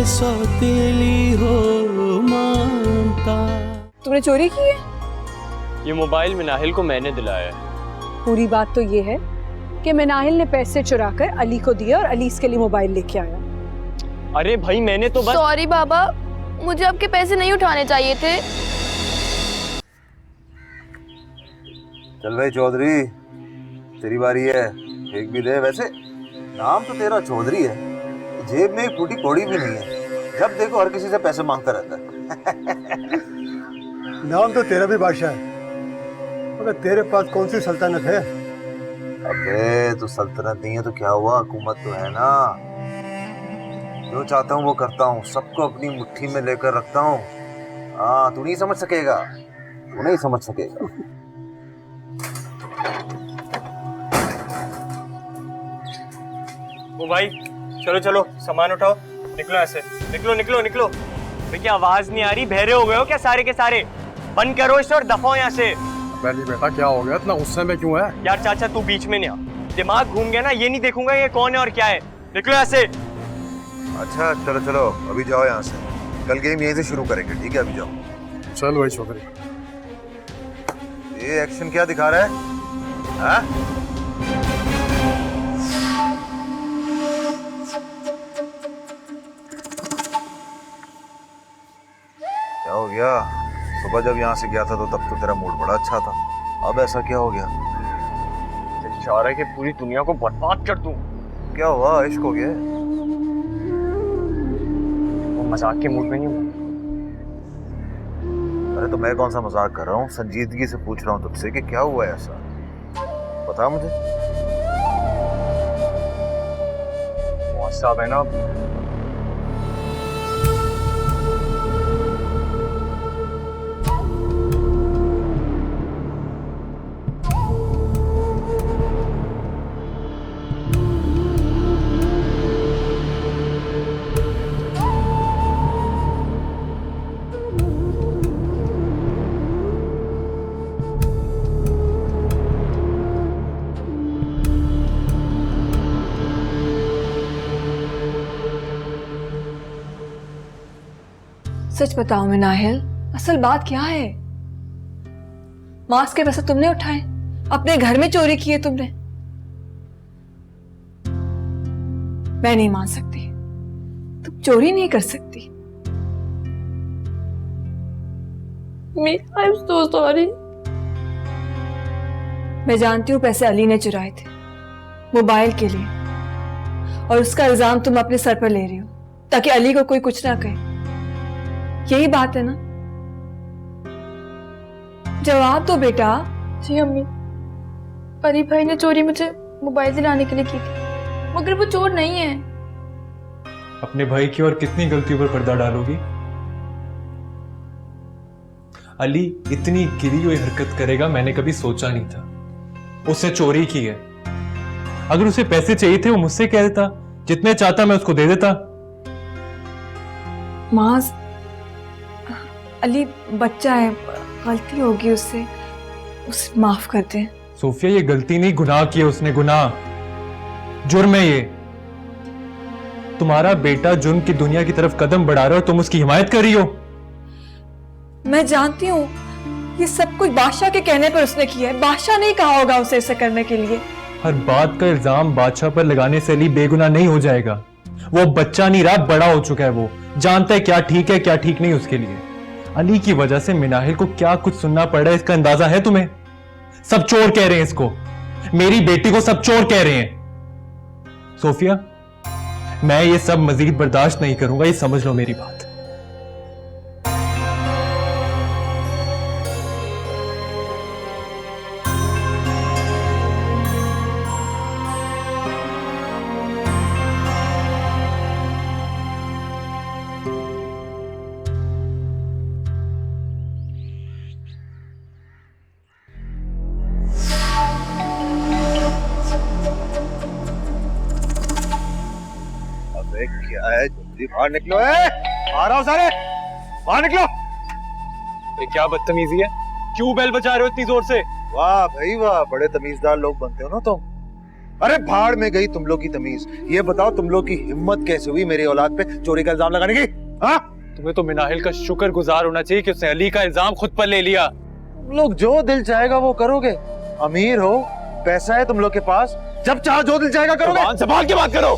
सौतेली हो ममता। तुमने चोरी की है? ये मोबाइल मिनाहिल को मैंने दिलाया है। पूरी बात तो ये है कि मिनाहिल ने पैसे चुराकर अली को दिए और अली इसके लिए मोबाइल लेके आया। अरे भाई मैंने तो बस। सॉरी बाबा, मुझे आपके पैसे नहीं उठाने चाहिए थे। चल भाई चौधरी, तेरी बारी है, एक भी दे। वैसे नाम तो तेरा चौधरी है, जेब में एक फूटी कौड़ी भी नहीं है, जब देखो हर किसी से पैसे मांगता रहता है। नाम तो तेरा भी बादशाह है, मगर तेरे पास कौन सी सल्तनत है? अबे तो सल्तनत नहीं है तो क्या हुआ, हुकूमत तो है ना। जो चाहता हूँ वो करता हूँ, सबको अपनी मुट्ठी में लेकर रखता हूँ। हाँ, तू नहीं समझ सकेगा, तू नहीं समझ सकेगा। वो भाई चलो चलो सामान उठाओ, निकलो ऐसे, निकलो निकलो निकलो। क्या आवाज नहीं आ रही? बहरे हो गए हो क्या सारे के सारे? बंद करो इसे और दफाओ यहाँ से। पहली बेटा क्या हो गया, इतना गुस्से में क्यों है? यार चाचा तू बीच में नहीं आ, दिमाग घूम गया ना, ये नहीं देखूंगा ये कौन है और क्या है। निकलो ऐसे। अच्छा चलो चलो अभी जाओ यहाँ से, कल गेम यहीं से शुरू करेंगे, ठीक है? अभी जाओ। चल भाई चौधरी। ये एक्शन क्या दिखा रहा है? हाँ? क्या हो गया? सुबह जब यहाँ से गया था तो तब तो तेरा मूड बड़ा अच्छा था, अब ऐसा क्या हो गया? चाह रहा है कि पूरी दुनिया को बर्बाद कर दूं। क्या हुआ, इश्क हो गया? वो मजाक के मूड में नहीं हूँ। अरे तो मैं कौन सा मजाक कर रहा हूँ, संजीदगी से पूछ रहा हूँ तुझसे कि क्या हुआ ऐसा, बता मुझे। साहब है ना, सच बताओ मिनाहिल, असल बात क्या है? मास्क के पैसे तुमने उठाए, अपने घर में चोरी की है तुमने। मैं नहीं मान सकती, तुम चोरी नहीं कर सकती। I'm so sorry। मैं जानती हूँ पैसे अली ने चुराए थे मोबाइल के लिए, और उसका इल्जाम तुम अपने सर पर ले रही हो ताकि अली को कोई कुछ ना कहे। यही बात है ना? जवाब दो बेटा। जी अम्मी, अली भाई ने चोरी मुझे मोबाइल दिलाने के लिए की थी, मगर वो चोर नहीं है। अपने भाई की और कितनी गलतियों पर पर्दा डालोगी? अली इतनी गिरी हुई हरकत करेगा मैंने कभी सोचा नहीं था। उसने चोरी की है, अगर उसे पैसे चाहिए थे वो मुझसे कह देता, जितने चाहता मैं उसको दे देता। माज, अली बच्चा है, गलती होगी उससे, उसे माफ कर दे। सोफिया ये गलती नहीं, गुनाह किया उसने, गुनाह, जुर्म है ये। तुम्हारा बेटा जुर्म की दुनिया की तरफ कदम बढ़ा रहा है और तुम उसकी हिमायत कर रही हो। मैं जानती हूँ ये सब कुछ बादशाह के कहने पर उसने किया है, बादशाह नहीं कहा होगा उसे ऐसा करने के लिए। हर बात का इल्जाम बादशाह पर लगाने से अली बेगुनाह नहीं हो जाएगा। वो बच्चा नहीं रहा, बड़ा हो चुका है, वो जानता है क्या ठीक है क्या ठीक नहीं उसके लिए। अली की वजह से मिनाहिल को क्या कुछ सुनना पड़ रहा है इसका अंदाजा है तुम्हें? सब चोर कह रहे हैं इसको, मेरी बेटी को सब चोर कह रहे हैं। सोफिया, मैं ये सब मजीद बर्दाश्त नहीं करूंगा, ये समझ लो मेरी बात। क्या है, जल्दी बाहर निकलो। आ रहा हूं सारे, बाहर निकलो। ये क्या बदतमीजी है? क्यों बेल बजा रहे हो इतनी जोर से? वाह भाई वाह, बड़े तमीजदार लोग बनते हो ना तुम। अरे भाड़ में गई तुम लोग की तमीज। ये बताओ तुम लोग की हिम्मत कैसे हुई मेरी औलाद पे चोरी का इल्जाम लगाने की? हाँ, तुम्हें तो मिनाहिल का शुक्रगुजार होना चाहिए कि उसने अली का इल्जाम खुद पर ले लिया। तुम लोग जो दिल चाहेगा वो करोगे। अमीर हो, पैसा है तुम लोग के पास, जब चाहो जो दिल चाहेगा करोगे। जुबान संभाल के बात करो।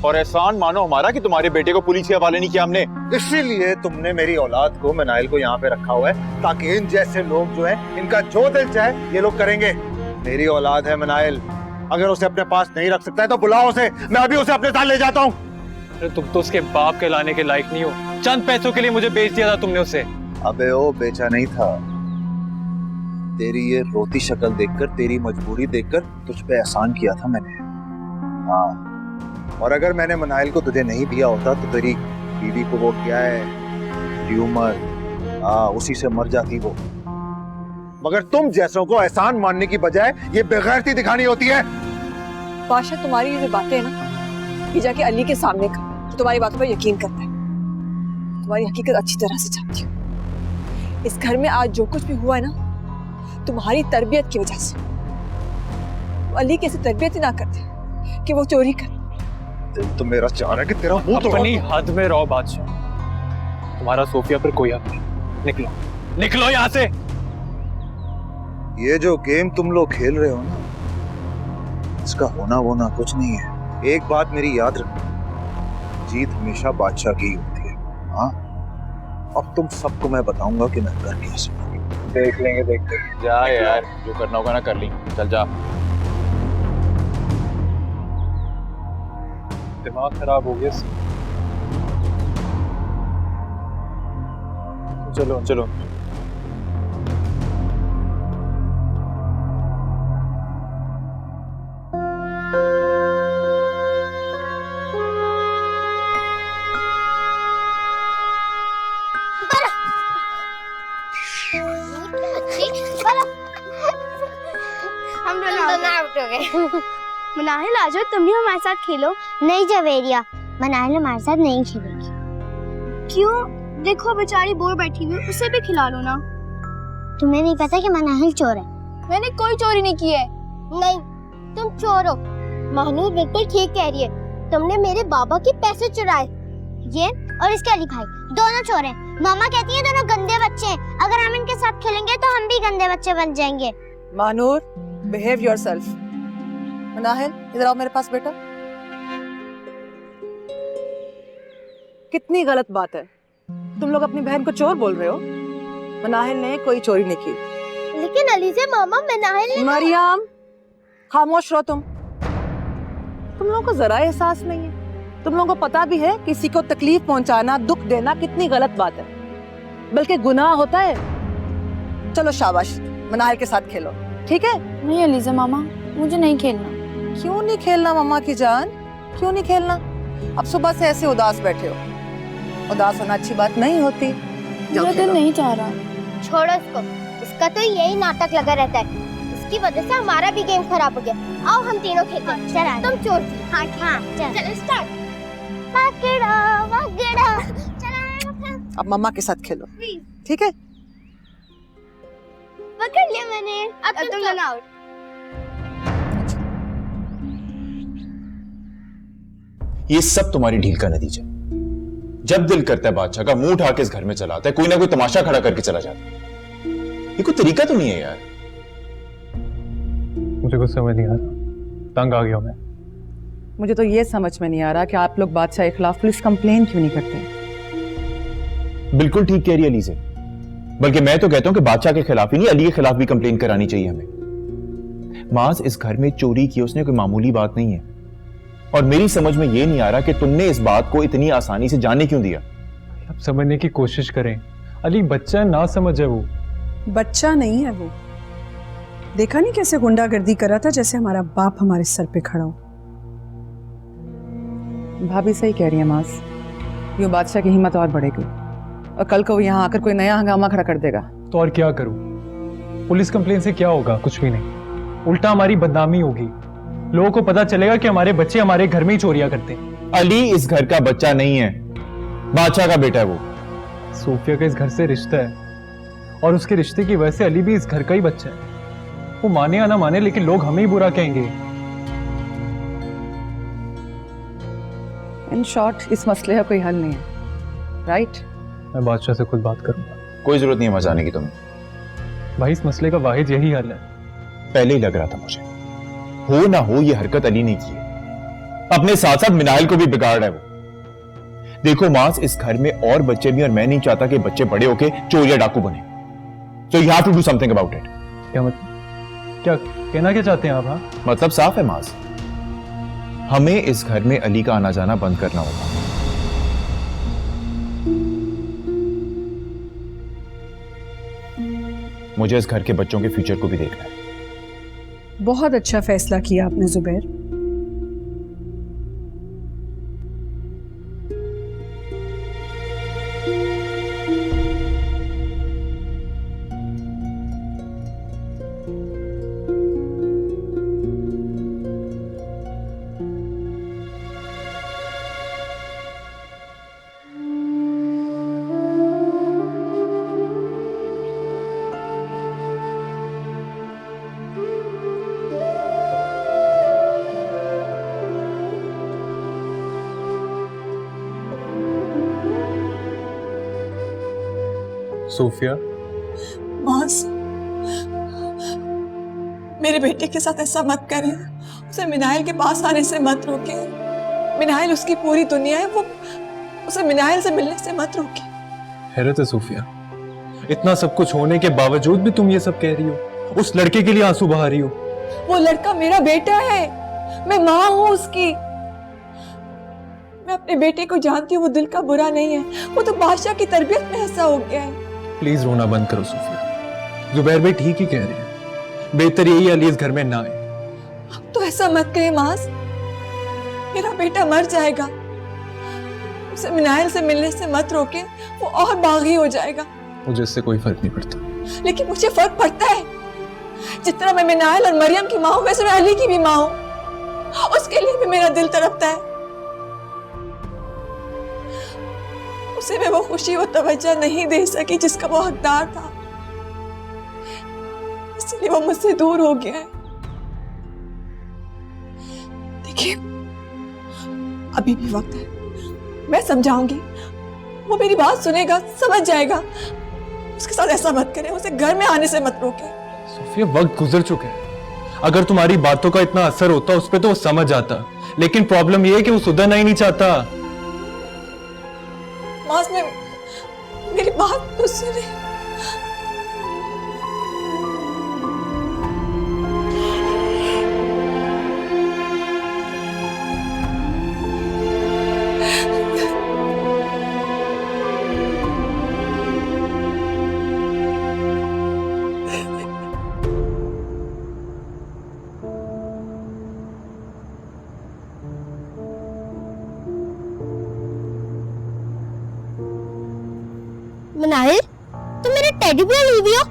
और एहसान मानो हमारा कि तुम्हारे बेटे को पुलिस के हवाले नहीं किया हमने। इसीलिए तुमने मेरी औलाद को, मिनाइल को यहाँ पे रखा हुआ है ताकि इन जैसे लोग जो हैं, इनका जो दिल चाहे ये लोग करेंगे। मेरी औलाद है मिनाइल, अगर उसे अपने पास नहीं रख सकता है तो बुलाओ उसे, मैं अभी उसे अपने साथ ले जाता हूँ। अरे तुम तो उसके बाप के लाने के लायक नहीं हो। चंद पैसों के लिए मुझे बेच दिया था तुमने उसे। अबे ओ बेचा नहीं था, तेरी ये रोती शक्ल देखकर, तेरी मजबूरी देखकर तुझ पे एहसान किया था मैंने। हाँ, और अगर मैंने मिनाइल को तुझे नहीं दिया होता तो तेरी बीवी को वो क्या है, ट्यूमर, हाँ उसी से मर जाती वो। मगर तुम जैसों को एहसान मानने की बजाय ये बेगैरती दिखानी होती है। बादशाह, तुम्हारी ये जो बातें हैं ना, ये जाके अली के सामने कर, तो तुम्हारी बातों पर यकीन करता है। तुम्हारी हकीकत अच्छी तरह से जानती हूँ। इस घर में आज जो कुछ भी हुआ है ना, तुम्हारी तरबियत की वजह से। अली कैसे तरबियत ही ना करते कि वो चोरी कर। दिल तो मेरा चाह रहा है कि तेरा मुंह तोड़। अपनी हद में रहो बादशाह, तुम्हारा सोफिया पर कोई हक नहीं। निकलो, निकलो यहाँ से। ये जो गेम तुम लोग खेल रहे हो ना, इसका होना वोना कुछ नहीं है। एक बात मेरी याद रखना, जीत हमेशा बादशाह की होती है। हाँ, अब तुम सबको मैं बताऊंगा कि मैं कर कैसे। देख लेंगे, देख लेंगे। जा यार, जो करना होगा ना कर ली। चल जा। दिमाग खराब हो गया। चलो चलो। हम दोनों आउट हो गए। मनाहिल आ जाओ, तुम भी हमारे साथ खेलो। नहीं जवेरिया, मनाहिल हमारे साथ नहीं खेलेगी। क्यों? देखो बेचारी बोर बैठी हुई, उसे भी खिला लो ना। तुम्हें नहीं पता कि मनाहिल चोर है? मैंने कोई चोरी नहीं की है। नहीं, तुम चोर हो। महनूर बिल्कुल ठीक कह रही है, तुमने मेरे बाबा के पैसे चुराए। ये और इसके अली भाई दोनों चोर हैं। मामा कहती है दोनों गंदे बच्चे हैं, अगर हम इनके साथ खेलेंगे तो हम भी गंदे बच्चे बन जाएंगे। Manur, behave yourself. मनाहिल, इधर आओ मेरे पास बेटा। कितनी गलत बात है, तुम लोग अपनी बहन को चोर बोल रहे हो। मनाहिल ने कोई चोरी नहीं की। लेकिन अली से मामा मनाहिल ने। मरियम, खामोश रहो तुम लोगों को जरा एहसास नहीं है। तुम लोगों को पता भी है किसी को तकलीफ पहुंचाना, दुख देना कितनी गलत बात है, बल्कि गुनाह होता है। चलो शाबाश, मनाहिल के साथ खेलो, ठीक है? नहीं अलीजा मामा, मुझे नहीं खेलना। क्यों नहीं खेलना मम्मा की जान, क्यों नहीं खेलना? अब सुबह से ऐसे उदास बैठे हो, उदास होना अच्छी बात नहीं होती। मेरा दिल नहीं चाह रहा। छोड़ो इसको, इसका तो यही नाटक लगा रहता है। इसकी वजह से हमारा भी गेम खराब हो गया। आओ हम तीनों खेलते हैं। चल तुम चोर थी। हाँ चल स्टार्ट। पकड़ो पकड़ो। चलो अब मम्मा के साथ खेलो, ठीक है? पकड़ लिया मैंने। अब तुम दोनों आउट। ये सब तुम्हारी ढील का नतीजा। जब दिल करता है बादशाह का मुंह उठा के इस घर में चला आता है, कोई ना कोई तमाशा खड़ा करके चला जाता है। ये कोई तरीका तो नहीं है यार। मुझे कुछ समझ नहीं आ रहा, तंग आ गया मैं। मुझे तो ये समझ में नहीं आ रहा कि आप लोग बादशाह के खिलाफ पुलिस कंप्लेन क्यों नहीं करते। बिल्कुल ठीक कह रही है अली से, बल्कि मैं तो कहता हूं कि बादशाह के खिलाफ ही नहीं, अली के खिलाफ भी कंप्लेन करानी चाहिए हमें। माज इस घर में चोरी की उसने कोई मामूली बात नहीं है, और मेरी समझ में ये नहीं आ रहा कि तुमने इस बात को इतनी आसानी से जाने क्यों दिया। अब समझने की कोशिश करें। अली बच्चा ना समझ है, वो बच्चा नहीं है वो। देखा नहीं कैसे गुंडागर्दी कर रहा था, जैसे हमारा बाप हमारे सर पे खड़ा हो। भाभी सही कह रही है मास, यूं बादशाह की हिम्मत और बढ़ेगी, और कल को यहाँ आकर कोई नया हंगामा खड़ा कर देगा। तो और क्या करूं? पुलिस कंप्लेन से क्या होगा? कुछ भी नहीं, उल्टा हमारी बदनामी होगी। लोगों को पता चलेगा कि हमारे बच्चे हमारे घर में ही चोरियां करते हैं। अली इस घर का बच्चा नहीं है, बादशाह का बेटा है वो। सोफिया का इस घर से रिश्ता है, और उसके रिश्ते की वजह से अली भी इस घर का ही बच्चा है। वो माने या ना माने, लेकिन लोग हमें ही बुरा कहेंगे। इन शॉर्ट इस मसले का कोई हल नहीं है, राइट? मैं बादशाह से खुद बात करूंगा। कोई जरूरत नहीं है मजाने की तुम्हें। भाई इस मसले का वाहिद यही हल है। पहले ही लग रहा था मुझे, हो ना हो ये हरकत अली ने की है। अपने साथ साथ मिनाइल को भी बिगाड़ रहा है वो। देखो मास, इस घर में और बच्चे भी, और मैं नहीं चाहता कि बच्चे बड़े होके चोर या डाकू बने। So you have to do something about it. क्या मतलब, क्या कहना क्या चाहते हैं आप? हाँ, मतलब साफ है मास, हमें इस घर में अली का आना जाना बंद करना होगा। मुझे इस घर के बच्चों के फ्यूचर को भी देखना है। बहुत अच्छा फैसला किया आपने जुबैर। सोफिया, मास, मेरे बेटे के साथ ऐसा मत करें। उसे मिनाइल के पास आने से मत रोकें। मिनाइल उसकी पूरी दुनिया है, वो उसे मिनाइल से मिलने से मत रोकें। हैरत है सोफिया, इतना सब कुछ होने के बावजूद भी तुम ये सब कह रही हो, उस लड़के के लिए आंसू बहा रही हो। वो लड़का मेरा बेटा है, मैं माँ हूँ उसकी। मैं अपने बेटे को जानती हूँ, वो दिल का बुरा नहीं है, वो तो बादशाह की तरबियत में ऐसा हो गया है। प्लीज रोना बंद करो सोफिया, जुबैर भाई ठीक ही कह रहे हैं। बेहतर यही अली इस घर में ना आए। तो ऐसा मत कहे मास, मेरा बेटा मर जाएगा। उसे मिनाइल से मिलने से मत रोके, वो और बागी हो जाएगा। मुझे इससे कोई फर्क नहीं पड़ता। लेकिन मुझे फर्क पड़ता है। जितना मैं मिनाइल और मरियम की माँ हूँ, वैसे मैं अली की भी माँ हूँ। उसके लिए भी मेरा दिल तड़पता है। उसे मैं वो खुशी, वो तवज्जो नहीं दे सकी जिसका वो हकदार था, इसलिए वो मुझसे दूर हो गया है। देखिए, अभी भी वक्त है, मैं समझाऊंगी, वो मेरी बात सुनेगा, समझ जाएगा। उसके साथ ऐसा मत करें, उसे घर में आने से मत रोके। सोफिया, वक्त गुजर चुका है। अगर तुम्हारी बातों का इतना असर होता उस पर तो वो समझ आता, लेकिन प्रॉब्लम ये है कि वो सुधरना ही नहीं चाहता। मास, मेरी बात तो सुने। मिनाइल, तुम मेरे टेडी बियर ले दियो।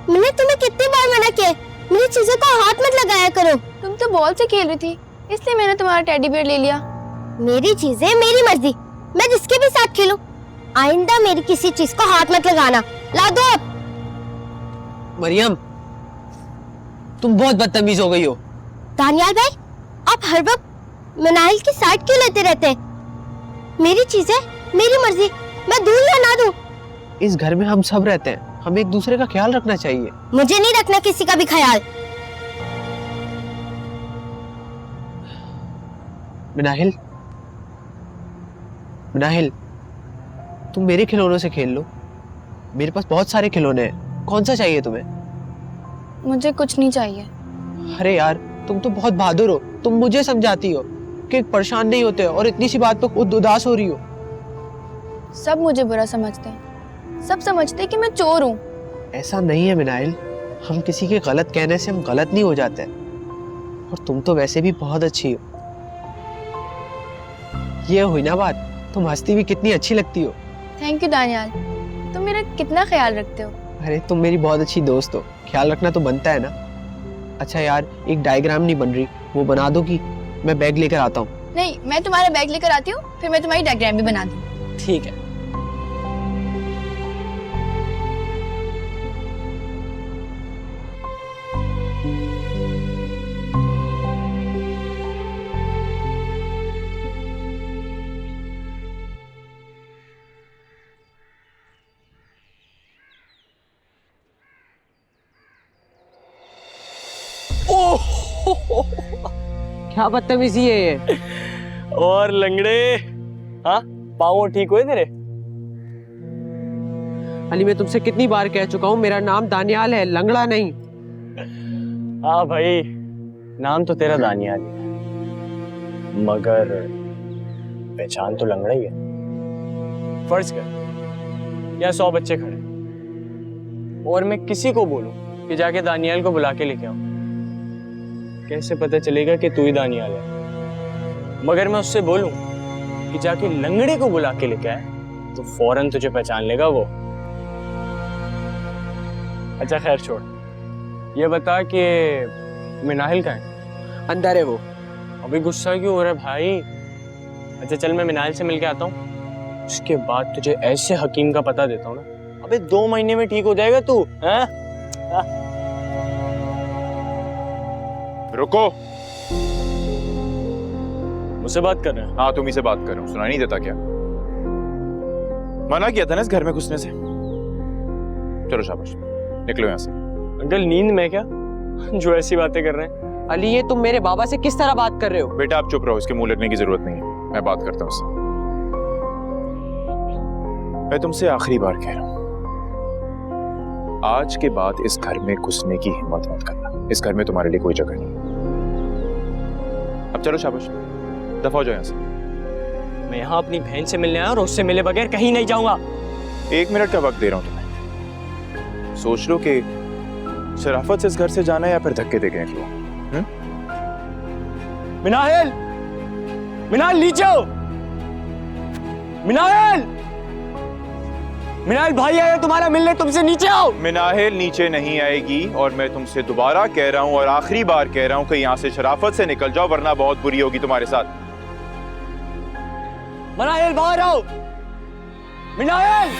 मैंने तुम्हें कितनी बार मना किया, मेरी चीजों को हाथ मत लगाया करो। तुम तो बॉल से खेल रही थी, इसलिए मैंने तुम्हारा टेडी बियर ले लिया। मेरी चीजें मेरी मर्जी, मैं जिसके भी साथ खेलूं। आइंदा मेरी किसी चीज को हाथ मत लगाना। ला दो अब। मरियम, तुम बहुत बदतमीज हो गई हो। दानियाल भाई, आप हर वक्त मिनाइल की साइड क्यों लेते रहते हैं? मेरी चीजें मेरी मर्जी, मैं दूं या ना दूं। इस घर में हम सब रहते हैं, हमें एक दूसरे का ख्याल रखना चाहिए। मुझे नहीं रखना किसी का भी ख्याल। मिनाहिल, मिनाहिल, तुम मेरे खिलौनों से खेल लो। मेरे पास बहुत सारे खिलौने हैं, कौन सा चाहिए तुम्हें? मुझे कुछ नहीं चाहिए। अरे यार, तुम तो बहुत बहादुर हो। तुम मुझे समझाती हो कि परेशान नहीं होते और इतनी सी बात पर उदास हो रही हो। सब मुझे बुरा समझते हैं, सब समझते हैं कि मैं चोर हूँ। ऐसा नहीं है मिनाइल, हम किसी के गलत कहने से हम गलत नहीं हो जाते। और तुम तो वैसे भी बहुत अच्छी हो। ये हुई ना बात, तुम हंसती भी कितनी अच्छी लगती हो। थैंक यू दानियाल, तुम मेरा कितना ख्याल रखते हो। अरे तुम मेरी बहुत अच्छी दोस्त हो, ख्याल रखना तो बनता है ना। अच्छा यार, एक डायग्राम नहीं बन रही, वो बना दो कि मैं बैग लेकर आता हूँ। नहीं, मैं तुम्हारा बैग लेकर आती हूँ, फिर मैं तुम्हारी डायग्राम भी बना दूँ। ठीक है। क्या बदतमीजी है ये? और लंगड़े, हाँ पाँव ठीक हुए तेरे? अली मैं तुमसे कितनी बार कह चुका हूँ मेरा नाम दानियाल है, लंगड़ा नहीं। हाँ भाई, नाम तो तेरा दानियाल है, मगर पहचान तो लंगड़ा ही है। फर्ज कर यहाँ 100 बच्चे खड़े और मैं किसी को बोलूं कि जाके दानियाल को बुला के लेके आओ, कैसे पता चलेगा कि तू ही दानियाल है? मगर मैं उससे बोलूं कि जाके लंगड़े को बुला के लेके आए तो फौरन तुझे पहचान लेगा वो। अच्छा खैर छोड़, ये बता कि मिनाहिल कहाँ है? अंदर है वो। अभी गुस्सा क्यों हो रहा है भाई? अच्छा चल मैं मिनाहिल से मिलके आता हूँ, उसके बाद तुझे ऐसे हकीम का पता देता हूँ ना, अबे 2 महीने में ठीक हो जाएगा तू। हैं? रुको, मुझसे बात कर रहे हैं? हाँ तुम ही से बात कर रहा हूँ, सुनाई नहीं देता क्या? मना किया था ना इस घर में घुसने से। चलो शाबाश, निकलो यहाँ से। अंकल नींद में क्या जो ऐसी बातें कर रहे हैं? अली ये तुम मेरे बाबा से किस तरह बात कर रहे हो? बेटा आप चुप रहो, इसके मुंह लगने की जरूरत नहीं है, मैं बात करता हूँ उससे। मैं तुमसे आखिरी बार कह रहा हूँ, आज के बाद इस घर में घुसने की हिम्मत मत करना, इस घर में तुम्हारे लिए कोई जगह नहीं। अब चलो शाबाश, दफा हो जाओ यहाँ से। मैं यहाँ अपनी बहन से मिलने आया और उससे मिले बगैर कहीं नहीं जाऊंगा। 1 मिनट का वक्त दे रहा हूँ तुम्हें, सोच लो कि शराफत से इस घर से जाना है या फिर धक्के दे के निकलो। मिनाहिल, मिनाहिल नीचे हो। मिनाहिल, मिनाहिल भाई आया तुम्हारा मिलने, तुमसे नीचे आओ। मिनाहिल नीचे नहीं आएगी और मैं तुमसे दोबारा कह रहा हूं और आखिरी बार कह रहा हूं कि यहां से शराफत से निकल जाओ वरना बहुत बुरी होगी तुम्हारे साथ। मिनाहिल बाहर आओ। मिनाहिल।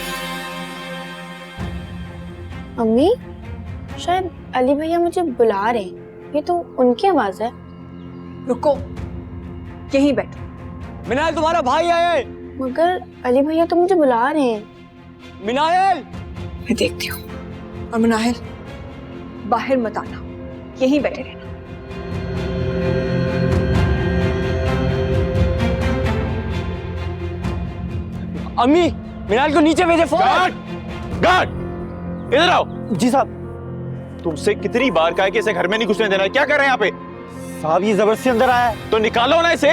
अम्मी शायद अली भैया मुझे बुला रहे हैं, ये तो उनकी आवाज है। रुको, यहीं बैठो। मिनाहिल तुम्हारा भाई आया है। मगर अली भैया तो मुझे बुला रहे हैं। मिनाहिल, मैं देखती हूँ। और मिनाहिल बाहर मत आना, यहीं बैठे रहना। अम्मी मिनाहिल को नीचे भेजे। गार्ड, गार्ड, इधर आओ। जी साहब। तुमसे कितनी बार कहा है कि इसे घर में नहीं घुसने देना है, क्या कर रहे हैं यहाँ पे? साहब ये जबरदस्ती अंदर आया है। तो निकालो ना इसे।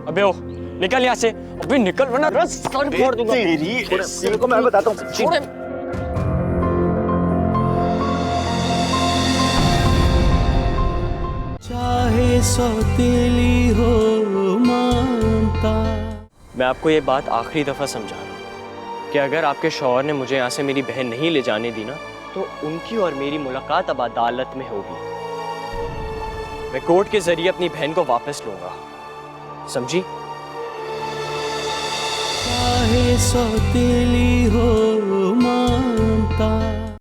अबे ओ निकल यहाँ से, अबे निकल वरना रस सर फोड़ दूंगा। तेरी को मैं बताता हूँ। चाहे सौतेली हो मानता। मैं आपको ये बात आखिरी दफा समझा रहा हूँ कि अगर आपके शौहर ने मुझे यहाँ से मेरी बहन नहीं ले जाने दी ना, तो उनकी और मेरी मुलाकात अब अदालत में होगी। मैं कोर्ट के जरिए अपनी बहन को वापस लूंगा, समझी? चाहे सौतेली हो मां